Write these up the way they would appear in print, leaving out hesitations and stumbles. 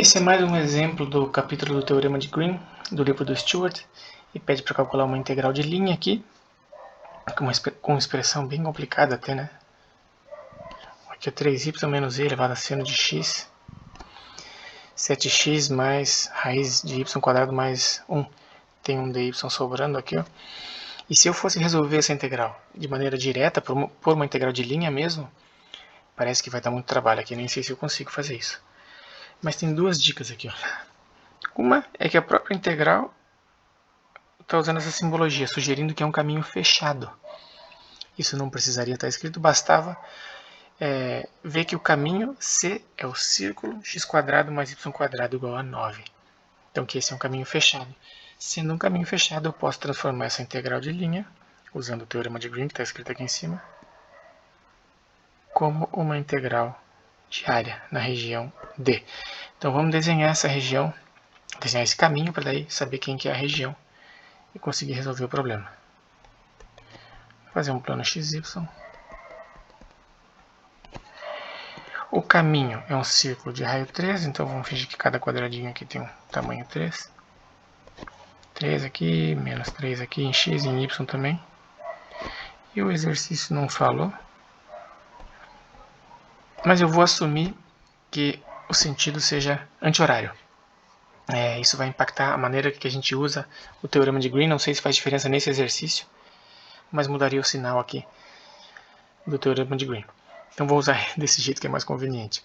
Esse é mais um exemplo do capítulo do Teorema de Green, do livro do Stewart, e pede para calcular uma integral de linha aqui, com uma expressão bem complicada até, né? Aqui é 3y menos e elevado a seno de x, 7x mais raiz de y quadrado mais 1. Tem um dy sobrando aqui, ó. E se eu fosse resolver essa integral de maneira direta, por uma integral de linha mesmo, parece que vai dar muito trabalho aqui, nem sei se eu consigo fazer isso. Mas tem duas dicas aqui, ó. Uma é que a própria integral está usando essa simbologia, sugerindo que é um caminho fechado. Isso não precisaria estar escrito, bastava ver que o caminho C é o círculo x² mais y² igual a 9. Então que esse é um caminho fechado. Sendo um caminho fechado, eu posso transformar essa integral de linha, usando o teorema de Green, que está escrito aqui em cima, como uma integral de área na região D. Então vamos desenhar essa região, desenhar esse caminho para daí saber quem que é a região e conseguir resolver o problema. Vou fazer um plano XY. O caminho é um círculo de raio 3, então vamos fingir que cada quadradinho aqui tem um tamanho 3. 3 aqui, menos 3 aqui, em x e em y também. E o exercício não falou. Mas eu vou assumir que o sentido seja anti-horário. Isso vai impactar a maneira que a gente usa o teorema de Green. Não sei se faz diferença nesse exercício, mas mudaria o sinal aqui do teorema de Green. Então vou usar desse jeito que é mais conveniente.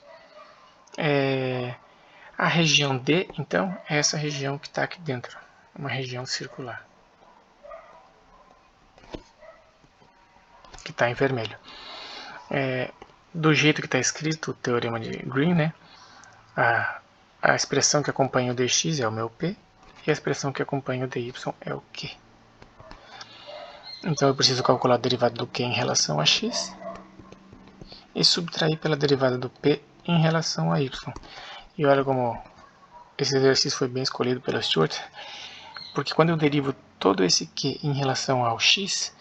A região D, então, é essa região que está aqui dentro. Uma região circular. Que está em vermelho. Do jeito que está escrito o teorema de Green, né? A expressão que acompanha o dx é o meu P, e a expressão que acompanha o dy é o Q. Então eu preciso calcular a derivada do Q em relação a x, e subtrair pela derivada do P em relação a y. E olha como esse exercício foi bem escolhido pelo Stewart, porque quando eu derivo todo esse Q em relação ao x,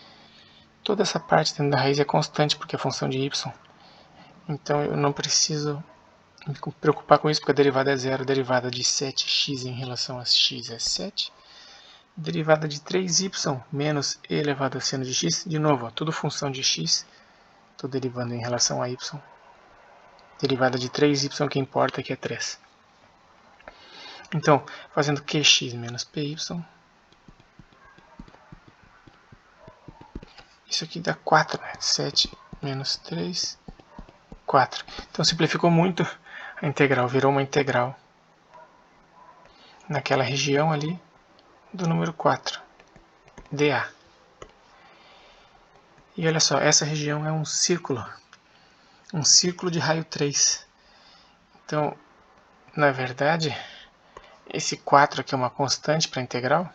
toda essa parte dentro da raiz é constante, porque é função de y. Então eu não preciso me preocupar com isso, porque a derivada é zero. A derivada de 7x em relação a x é 7. Derivada de 3y menos e elevado a seno de x, de novo, tudo função de x. Estou derivando em relação a y. Derivada de 3y que importa, que é 3. Então, fazendo qx menos py, isso aqui dá 4, né? 7 menos 3, 4. Então simplificou muito a integral, virou uma integral naquela região ali do número 4, dA. E olha só, essa região é um círculo de raio 3. Então, na verdade, esse 4 aqui é uma constante para a integral.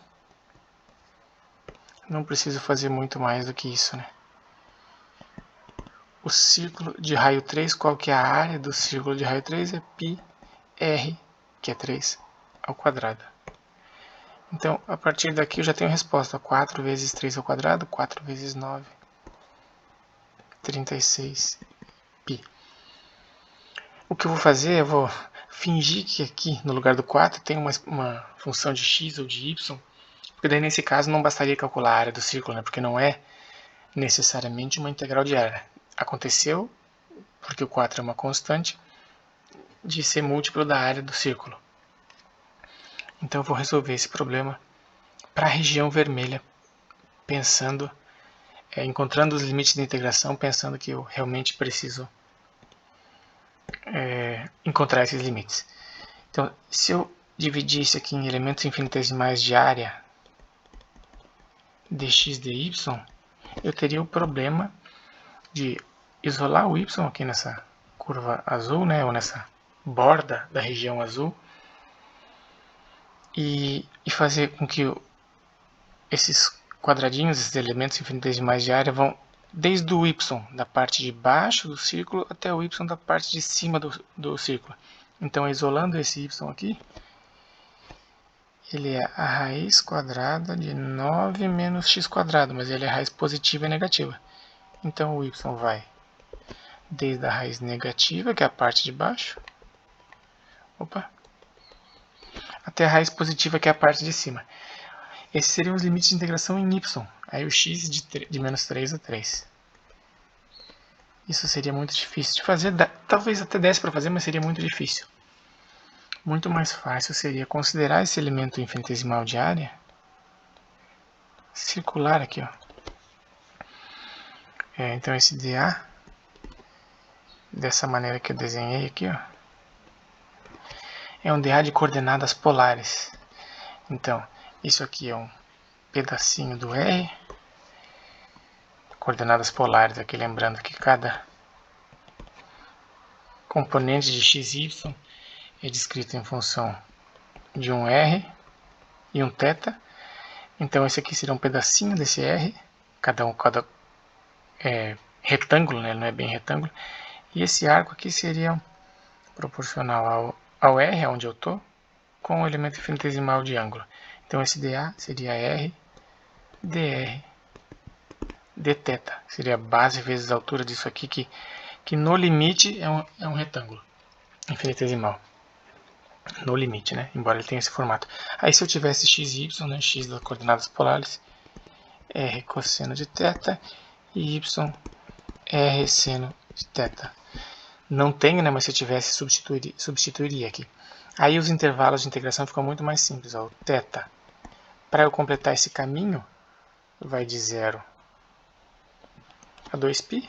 Não preciso fazer muito mais do que isso, né? O círculo de raio 3, qual que é a área do círculo de raio 3? É πr, que é 3 ao quadrado. Então, a partir daqui eu já tenho a resposta. 4 vezes 3 ao quadrado, 4 vezes 9, 36 π. O que eu vou fazer, eu vou fingir que aqui, no lugar do 4, tem uma função de x ou de y, porque daí nesse caso não bastaria calcular a área do círculo, né? Porque não é necessariamente uma integral de área. Aconteceu, porque o 4 é uma constante, de ser múltiplo da área do círculo. Então eu vou resolver esse problema para a região vermelha, pensando, encontrando os limites de integração, pensando que eu realmente preciso encontrar esses limites. Então, se eu dividir isso aqui em elementos infinitesimais de área dx dy, eu teria o problema de isolar o y aqui nessa curva azul, né, ou nessa borda da região azul, e fazer com que esses quadradinhos, esses elementos infinitesimais de área, vão desde o y da parte de baixo do círculo até o y da parte de cima do círculo. Então, isolando esse y aqui, ele é a raiz quadrada de 9 menos x², mas ele é a raiz positiva e negativa. Então, o y vai desde a raiz negativa, que é a parte de baixo, até a raiz positiva, que é a parte de cima. Esses seriam os limites de integração em y. Aí o x de menos 3 a 3. Isso seria muito difícil de fazer. Talvez até desse para fazer, mas seria muito difícil. Muito mais fácil seria considerar esse elemento infinitesimal de área circular aqui, ó. Então esse dA, dessa maneira que eu desenhei aqui, ó, é um dA de coordenadas polares. Então, isso aqui é um pedacinho do R, coordenadas polares aqui, lembrando que cada componente de x e y é descrito em função de um R e um θ. Então esse aqui seria um pedacinho desse R, cada retângulo, né? Ele não é bem retângulo. E esse arco aqui seria proporcional ao R, onde eu estou, com o elemento infinitesimal de ângulo. Então esse dA seria R, dr, dθ. Seria a base vezes a altura disso aqui, que no limite é um retângulo infinitesimal. No limite, né? Embora ele tenha esse formato. Aí se eu tivesse x e y, né? X das coordenadas polares, R cosseno de θ e y R seno de θ. Não tenho, né? Mas se eu tivesse, substituiria aqui. Aí os intervalos de integração ficam muito mais simples. Ó. O θ, para eu completar esse caminho, vai de 0 a 2π.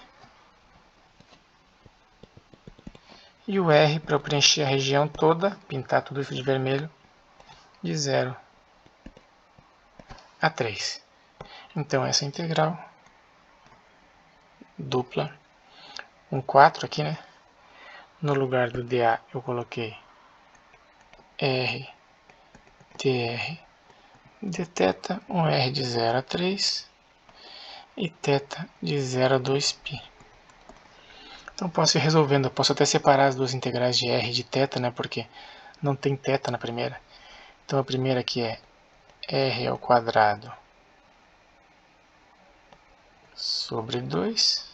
E o R, para eu preencher a região toda, pintar tudo isso de vermelho, de 0 a 3. Então essa integral dupla, um 4 aqui, né? No lugar do dA eu coloquei R dr dθ, um R de 0 a 3 e θ de 0 a 2π. Então posso ir resolvendo, eu posso até separar as duas integrais de R e de θ, né? Porque não tem θ na primeira. Então a primeira aqui é R ao quadrado sobre 2,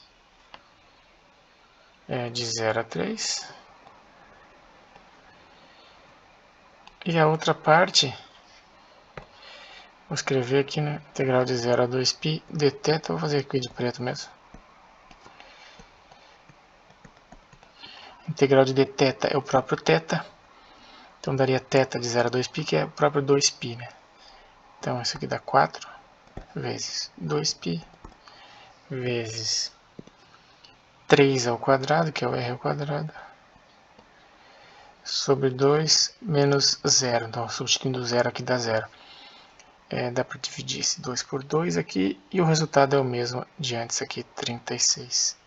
de 0 a 3. E a outra parte, vou escrever aqui, né? Integral de 0 a 2π dθ, vou fazer aqui de preto mesmo. Integral de dθ é o próprio θ. Então daria θ de 0 a 2π, que é o próprio 2π, né? Então isso aqui dá 4 vezes 2π vezes 3 ao quadrado, que é o r ao quadrado, sobre 2 menos 0. Então substituindo o 0 aqui dá 0. Dá para dividir esse 2 por 2 aqui, e o resultado é o mesmo de antes aqui, 36π,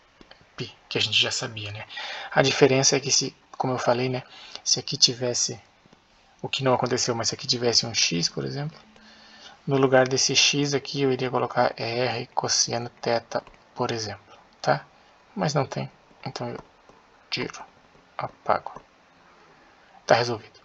que a gente já sabia, né? A diferença é que, como eu falei, né, se aqui tivesse, o que não aconteceu, mas se aqui tivesse um x, por exemplo, no lugar desse x aqui eu iria colocar r cosseno θ, por exemplo, tá? Mas não tem, então eu tiro, apago. Tá resolvido.